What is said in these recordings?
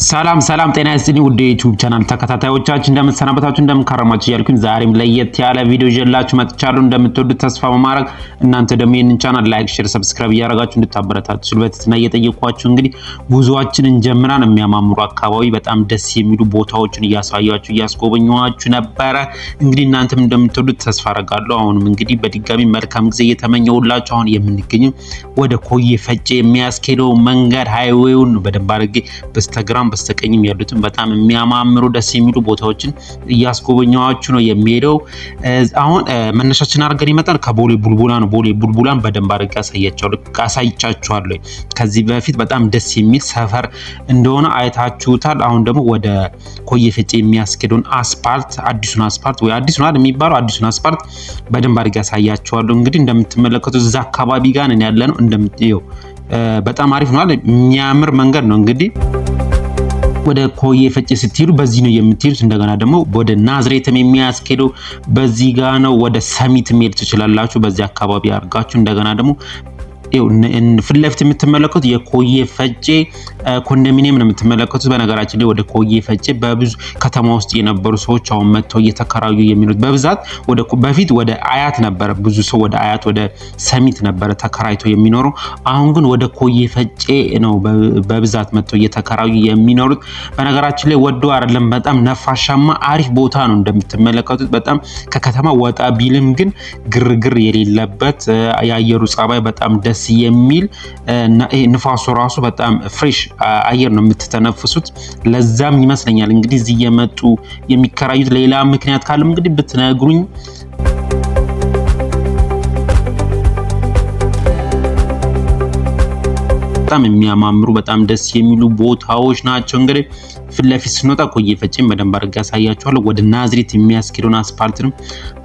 ሰላም ጤና ይስጥልኝ ውድ የዩቲዩብ ቻናል ተከታታዮቻችን እንደምትሰናበታችሁ እንደምንከረማችሁ እያልኩኝ ዛሬም ለየት ያለ ቪዲዮ ይዤላችሁ መጥቻለሁ። እንደምትወዱት ተስፋ በማድረግ እናንተ ደግሞ ይህንን ቻናል ላይክ፣ ሼር፣ ሰብስክራይብ እያደረጋችሁ እንድታበረታቱ ስለበትትና እየጠየኳችሁ እንግዲህ ጉዞአችንን ጀምረን የሚያማምሩ አካባቢ በጣም ደስ የሚሉ ቦታዎችን እያሳያችሁ እያስጎበኘኋችሁ ነበረ። እንግዲህ እናንተም እንደምትወዱት ተስፋ አደርጋለሁ። አሁንም እንግዲህ በድጋሚ መልካም ጊዜ እየተመኘሁላችሁ አሁን የምንገኘው ወደ ኮዬ ፈጬ የሚያስኬደው መንገድ ሃይዌውን በደንብ አድርጌ በስተግራም በስተቀኝም ያሉትን በጣም የሚያማምሩ ደስ የሚሉ ቦታዎችን እያስጎበኘኋችሁ ነው የሚሄደው። አሁን መነሻችን አድርገን ይመጣል ከቦሌ ቡልቡላ ነው። ቦሌ ቡልቡላን በደንብ አድርጌ አሳይቻችኋለሁ። ከዚህ በፊት በጣም ደስ የሚል ሰፈር እንደሆነ አይታችሁታል። አሁን ደግሞ ወደ ኮዬ ፈጬ የሚያስኬደውን አስፓልት አዲሱን አስፓልት ወይ አዲሱን አይደል የሚባለው አዲሱን አስፓልት በደንብ አድርጌ አሳያችኋለሁ። እንግዲህ እንደምትመለከቱት እዛ አካባቢ ጋር ነን ያለነው። እንደምትየው በጣም አሪፍ ነው አይደል? የሚያምር መንገድ ነው። እንግዲህ ወደ ኮዬ ፈጬ ስትሄዱ በዚህ ነው የምትሄዱት። እንደገና ደግሞ ወደ ናዝሬትም የሚያስኬደው በዚህ ጋር ነው። ወደ ሰሚት መሄድ ትችላላችሁ በዚህ አካባቢ አድርጋችሁ። እንደገና ደግሞ ፊት ለፊት የምትመለከቱት የኮዬ ፈጬ ኮንዶሚኒየም ነው የምትመለከቱት። በነገራችን ላይ ወደ ኮዬ ፈጬ በብዙ ከተማ ውስጥ የነበሩ ሰዎች አሁን መጥተው እየተከራዩ የሚሉት በብዛት በፊት ወደ አያት ነበረ። ብዙ ሰው ወደ አያት ወደ ሰሚት ነበረ ተከራይቶ የሚኖረው። አሁን ግን ወደ ኮዬ ፈጬ ነው በብዛት መጥተው እየተከራዩ የሚኖሩት። በነገራችን ላይ ወዶ አይደለም፣ በጣም ነፋሻማ አሪፍ ቦታ ነው እንደምትመለከቱት። በጣም ከከተማ ወጣ ቢልም ግን ግርግር የሌለበት የአየሩ ጸባይ በጣም ደስ የሚል ንፋሱ ራሱ በጣም ፍሬሽ አየር ነው የምትተነፍሱት። ለዛም ይመስለኛል እንግዲህ እዚህ የመጡ የሚከራዩት። ሌላ ምክንያት ካለም እንግዲህ ብትነግሩኝ። በጣም የሚያማምሩ በጣም ደስ የሚሉ ቦታዎች ናቸው። እንግዲህ ፊት ለፊት ስንወጣ ኮዬ ፈጬን በደንብ አድርጌ አሳያችኋለሁ። ወደ ናዝሬት የሚያስኬደውን አስፓልትንም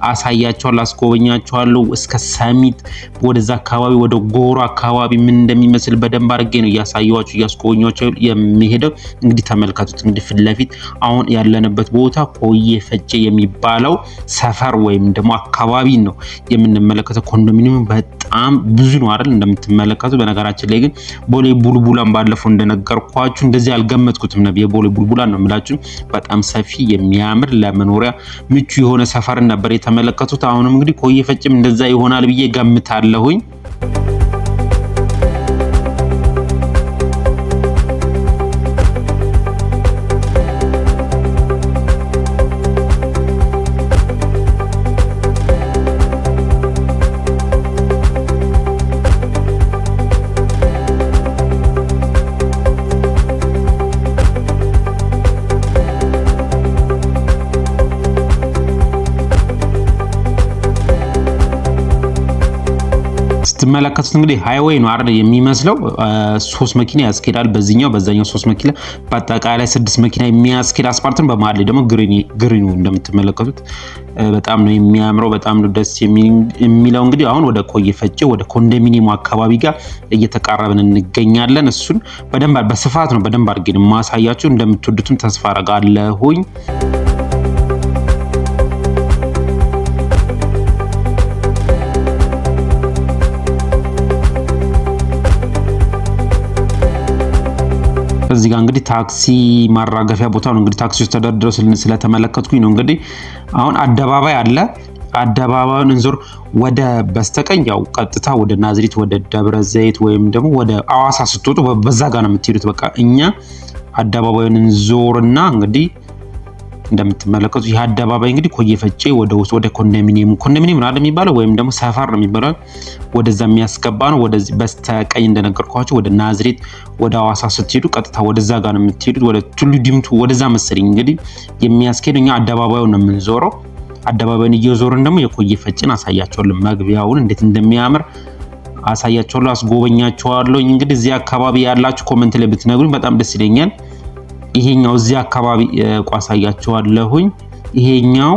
አሳያችኋለሁ፣ አስጎበኛችኋለሁ። እስከ ሰሚት ወደዛ አካባቢ ወደ ጎሮ አካባቢ ምን እንደሚመስል በደንብ አድርጌ ነው እያሳያችሁ እያስጎበኛችሁ የሚሄደው። እንግዲህ ተመልከቱት። እንግዲህ ፊት ለፊት አሁን ያለንበት ቦታ ኮዬ ፈጬ የሚባለው ሰፈር ወይም ደግሞ አካባቢ ነው የምንመለከተው። ኮንዶሚኒየም በጣም ብዙ ነው አይደል እንደምትመለከቱት። በነገራችን ላይ ግን ቦሌ ቡልቡላን ባለፈው እንደነገርኳችሁ እንደዚህ አልገመትኩትም ነበር። የቦሌ ቡልቡላን ነው የምላችሁ። በጣም ሰፊ የሚያምር ለመኖሪያ ምቹ የሆነ ሰፈርን ነበር የተመለከቱት። አሁንም እንግዲህ ኮዬ ፈጬም እንደዛ ይሆናል ብዬ ገምታለሁኝ። ስትመለከቱት እንግዲህ ሃይዌይ ነው አይደል የሚመስለው። 3 መኪና ያስኬዳል በዛኛው 3 መኪና በአጠቃላይ 6 መኪና የሚያስኬድ አስፓልትን በመሃል ላይ ደግሞ ግሪኑ እንደምትመለከቱት በጣም ነው የሚያምረው። በጣም ነው ደስ የሚለው። እንግዲህ አሁን ወደ ኮዬ ፈጬ ወደ ኮንዶሚኒየሙ አካባቢ ጋር እየተቃረብን እንገኛለን። እሱን በደንብ በስፋት ነው በደንብ አድርጌ ማሳያችሁ። እንደምትወዱትም ተስፋ አደርጋለሁኝ። እዚህ ጋር እንግዲህ ታክሲ ማራገፊያ ቦታ ነው። እንግዲህ ታክሲዎች ተደርድረው ስለተመለከትኩኝ ነው። እንግዲህ አሁን አደባባይ አለ። አደባባዩን እንዞር። ወደ በስተቀኝ ያው ቀጥታ ወደ ናዝሬት ወደ ደብረ ዘይት ወይም ደግሞ ወደ አዋሳ ስትወጡ በዛ ጋር ነው የምትሄዱት። በቃ እኛ አደባባዩን እንዞርና እንግዲህ እንደምትመለከቱት ይህ አደባባይ እንግዲህ ኮዬ ፈጬ ወደ ኮንዶሚኒየም ነው አይደል የሚባለው ወይም ደግሞ ሰፈር ነው የሚባለው። ወደዛ የሚያስገባ ነው። ወደዚህ በስተቀኝ እንደነገርኳችሁ ወደ ናዝሬት ወደ አዋሳ ስትሄዱ ቀጥታ ወደዛ ጋር ነው የምትሄዱት። ወደ ቱሉ ዲምቱ ወደዛ መሰለኝ እንግዲህ የሚያስኬደው። እኛ አደባባዩን ነው የምንዞረው። አደባባዩን እየዞርን ደግሞ የኮዬ ፈጬን አሳያችኋለሁ። መግቢያውን እንዴት እንደሚያምር አሳያችኋለሁ፣ አስጎበኛችኋለሁ። እንግዲህ እዚህ አካባቢ ያላችሁ ኮሜንት ላይ ብትነግሩኝ በጣም ደስ ይለኛል። ይሄኛው እዚህ አካባቢ ቋሳያችኋለሁኝ። ይሄኛው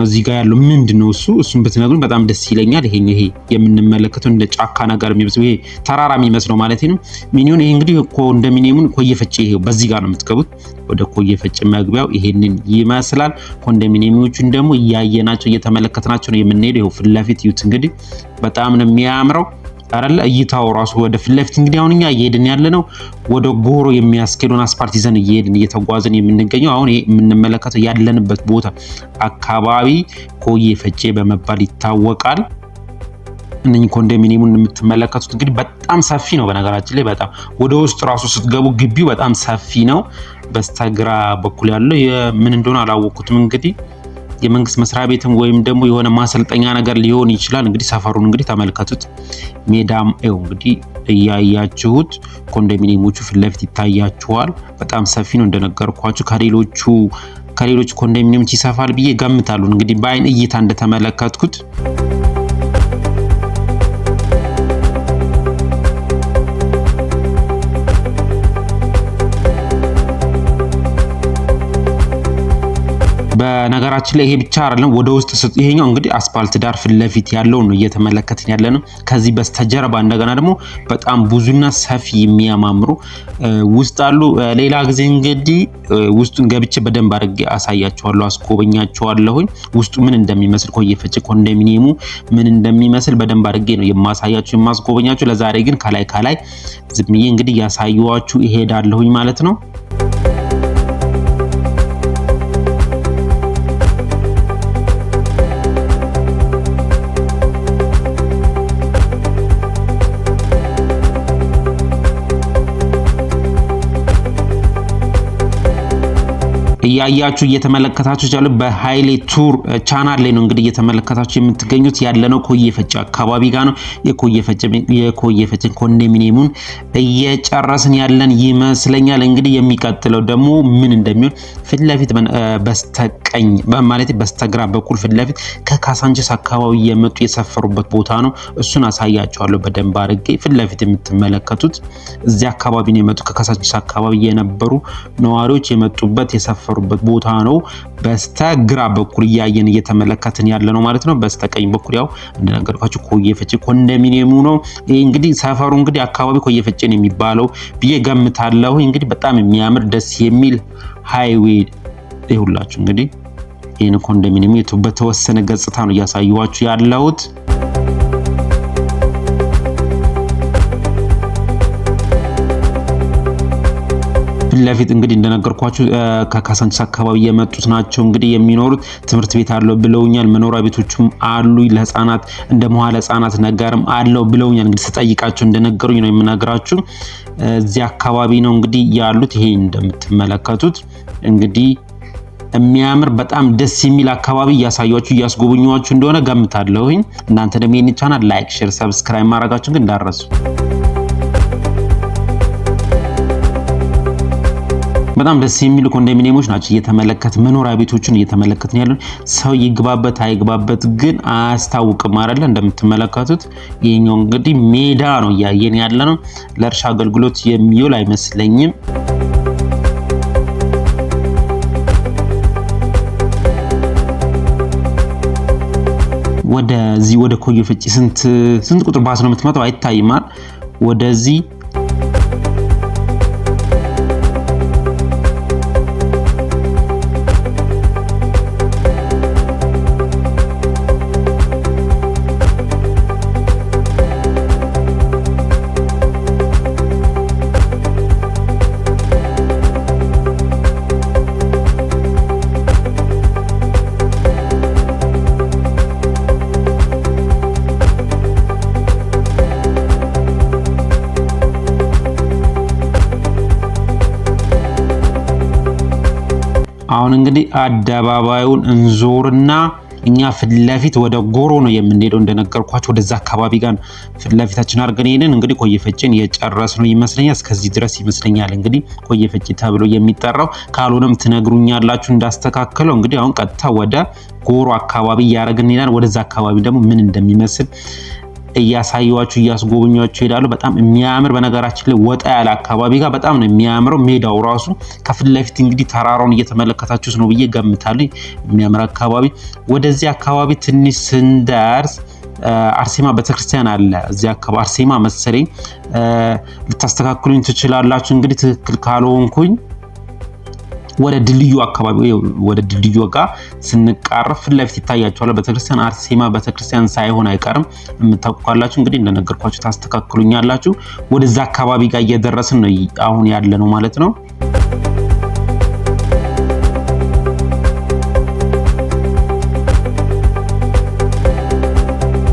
እዚህ ጋር ያለው ምንድነው እሱን ብትነግሩኝ በጣም ደስ ይለኛል። ይሄ የምንመለከተው እንደ ጫካ ነገር የሚመስለው ይሄ ተራራ የሚመስለው ማለት ነው ሚኒዮን። ይሄ እንግዲህ ኮንዶሚኒየሙን ኮዬ ፈጬ ይሄው በዚህ ጋር ነው የምትገቡት። ወደ ኮዬ ፈጬ መግቢያው ይሄንን ይመስላል። ኮንዶሚኒየሞቹን ደግሞ እያየናቸው እየተመለከትናቸው ነው የምንሄደው። ይሄው ፊት ለፊት ዩት እንግዲህ በጣም ነው የሚያምረው። አይደለ እይታው ራሱ ወደ ፊት ለፊት እንግዲህ አሁን እኛ እየሄድን ያለነው ወደ ጎሮ የሚያስኬዱን አስፓልት ይዘን እየተጓዝን የምንገኘው አሁን የምንመለከተው ያለንበት ቦታ አካባቢ ኮዬ ፈጬ በመባል ይታወቃል። እነኚህ ኮንዶሚኒየሙን የምትመለከቱት እንግዲህ በጣም ሰፊ ነው። በነገራችን ላይ በጣም ወደ ውስጥ ራሱ ስትገቡ ግቢው በጣም ሰፊ ነው። በስተግራ በኩል ያለው ምን እንደሆነ አላወቅኩትም። እንግዲህ የመንግስት መስሪያ ቤትም ወይም ደግሞ የሆነ ማሰልጠኛ ነገር ሊሆን ይችላል። እንግዲህ ሰፈሩን እንግዲህ ተመልከቱት። ሜዳም እንግዲህ እያያችሁት ኮንዶሚኒየሞቹ ፊት ለፊት ይታያችኋል። በጣም ሰፊ ነው እንደነገርኳችሁ ከሌሎች ኮንዶሚኒየሞች ይሰፋል ብዬ ገምታለሁ። እንግዲህ በአይን እይታ እንደተመለከትኩት በነገራችን ላይ ይሄ ብቻ አይደለም። ወደ ውስጥ ይሄኛው እንግዲህ አስፓልት ዳር ፊት ለፊት ያለው ነው እየተመለከትን ያለነው። ከዚህ በስተጀርባ እንደገና ደግሞ በጣም ብዙና ሰፊ የሚያማምሩ ውስጥ አሉ። ሌላ ጊዜ እንግዲህ ውስጡን ገብቼ በደንብ አድርጌ አሳያችኋለሁ፣ አስጎበኛችኋለሁኝ። ውስጡ ምን እንደሚመስል ኮዬ ፈጬ ኮንዶሚኒየሙ ምን እንደሚመስል በደንብ አድርጌ ነው የማስጎበኛችሁ። ለዛሬ ግን ከላይ ዝም ብዬ እንግዲህ ያሳየኋችሁ እሄዳለሁኝ ማለት ነው። እያያችሁ እየተመለከታችሁ ያለው በኃይሌ ቱር ቻናል ላይ ነው እንግዲህ እየተመለከታችሁ የምትገኙት። ያለነው ኮዬ ፈጬ አካባቢ ጋር ነው። የኮዬ ፈጬ ኮንዶሚኒየሙን እየጨረስን ያለን ይመስለኛል። እንግዲህ የሚቀጥለው ደግሞ ምን እንደሚሆን ፊት ለፊት በስተቀኝ ማለት በስተግራ በኩል ፊት ለፊት ከካሳንቺስ አካባቢ የመጡ የሰፈሩበት ቦታ ነው። እሱን አሳያችኋለሁ በደንብ አድርጌ። ፊት ለፊት የምትመለከቱት እዚህ አካባቢ ነው የመጡ ከካሳንቺስ አካባቢ የነበሩ ነዋሪዎች የመጡበት የሰፈሩበት ቦታ ነው። በስተግራ በኩል እያየን እየተመለከትን ያለ ነው ማለት ነው። በስተቀኝ በኩል ያው እንደነገርኳችሁ ኮዬ ፈጬ ኮንዶሚኒየሙ ነው። ይሄ እንግዲህ ሰፈሩ እንግዲህ አካባቢ ኮዬ ፈጬ ነው የሚባለው ብዬ ገምታለሁ። እንግዲህ በጣም የሚያምር ደስ የሚል ሃይዌይ ይሁላችሁ። እንግዲህ ይሄን ኮንዶሚኒየሙ በተወሰነ ገጽታ ነው እያሳየኋችሁ ያለሁት። ፊት ለፊት እንግዲህ እንደነገርኳችሁ ከካሳንቺስ አካባቢ የመጡት ናቸው። እንግዲህ የሚኖሩት ትምህርት ቤት አለው ብለውኛል። መኖሪያ ቤቶችም አሉ። ለህፃናት እንደ መዋለ ህፃናት ነገርም አለው ብለውኛል። እንግዲህ ስጠይቃቸው እንደነገሩኝ ነው የምነግራችሁ። እዚህ አካባቢ ነው እንግዲህ ያሉት። ይሄ እንደምትመለከቱት እንግዲህ የሚያምር በጣም ደስ የሚል አካባቢ እያሳያችሁ እያስጎበኛችሁ እንደሆነ ገምታለሁኝ። እናንተ ደግሞ ይህን ቻናል ላይክ፣ ሼር፣ ሰብስክራይብ ማድረጋችሁን ግን እንዳትረሱ። በጣም ደስ የሚሉ ኮንዶሚኒየሞች ናቸው መኖሪያ ቤቶችን እየተመለከትን ያለን። ሰው ይግባበት አይግባበት ግን አያስታውቅም አይደለ? እንደምትመለከቱት ይሄኛው እንግዲህ ሜዳ ነው እያየን ያለ ነው። ለእርሻ አገልግሎት የሚውል አይመስለኝም። ወደዚህ ወደ ኮዬ ፈጬ ስንት ቁጥር ባስ ነው የምትመጣው አይታይም። ወደዚህ አሁን እንግዲህ አደባባዩን እንዞርና እኛ ፊት ለፊት ወደ ጎሮ ነው የምንሄደው። እንደነገርኳችሁ ወደዛ አካባቢ ጋር ፊት ለፊታችን አድርገን ሄደን እንግዲህ ኮዬ ፈጬን የጨረስነው ይመስለኛል። እስከዚህ ድረስ ይመስለኛል እንግዲህ ኮዬ ፈጬ ተብሎ የሚጠራው። ካልሆነም ትነግሩኛላችሁ እንዳስተካከለው። እንግዲህ አሁን ቀጥታ ወደ ጎሮ አካባቢ እያደረግን ሄዳን። ወደዛ አካባቢ ደግሞ ምን እንደሚመስል እያሳየኋችሁ እያስጎበኛችሁ ሄዳሉ። በጣም የሚያምር በነገራችን ላይ ወጣ ያለ አካባቢ ጋር በጣም ነው የሚያምረው። ሜዳው ራሱ ከፊት ለፊት እንግዲህ ተራራውን እየተመለከታችሁት ነው ብዬ ገምታለሁ። የሚያምር አካባቢ። ወደዚህ አካባቢ ትንሽ ስንደርስ አርሴማ ቤተክርስቲያን አለ። እዚህ አካባቢ አርሴማ መሰለኝ፣ ልታስተካክሉኝ ትችላላችሁ እንግዲህ ትክክል ካልሆንኩኝ። ወደ ድልድዩ አካባቢ ወደ ድልድዩ ጋር ስንቃረብ ፊት ለፊት ይታያችኋል ቤተክርስቲያን አርሴማ ቤተክርስቲያን ሳይሆን አይቀርም። የምታውቁ ካላችሁ እንግዲህ እንደነገርኳችሁ ታስተካክሉኛላችሁ። ወደዛ አካባቢ ጋር እየደረስን ነው አሁን ያለ ነው ማለት ነው።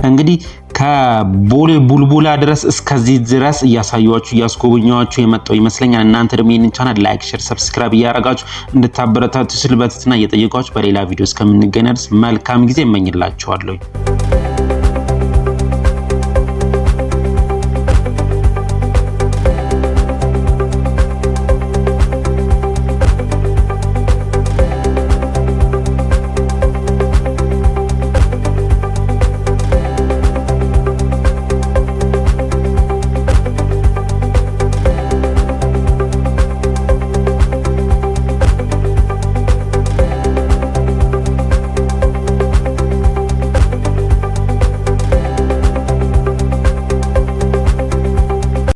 እንግዲህ ከቦሌ ቡልቡላ ድረስ እስከዚህ ድረስ እያሳዩዋችሁ እያስጎበኛችሁ የመጣው ይመስለኛል። እናንተ ደግሞ ይህንን ቻናል ላይክ፣ ሼር፣ ሰብስክራይብ እያደረጋችሁ እንድታበረታቱ ስል በትህትና እየጠየቃችሁ በሌላ ቪዲዮ እስከምንገናኝ ድረስ መልካም ጊዜ እመኝላችኋለሁ።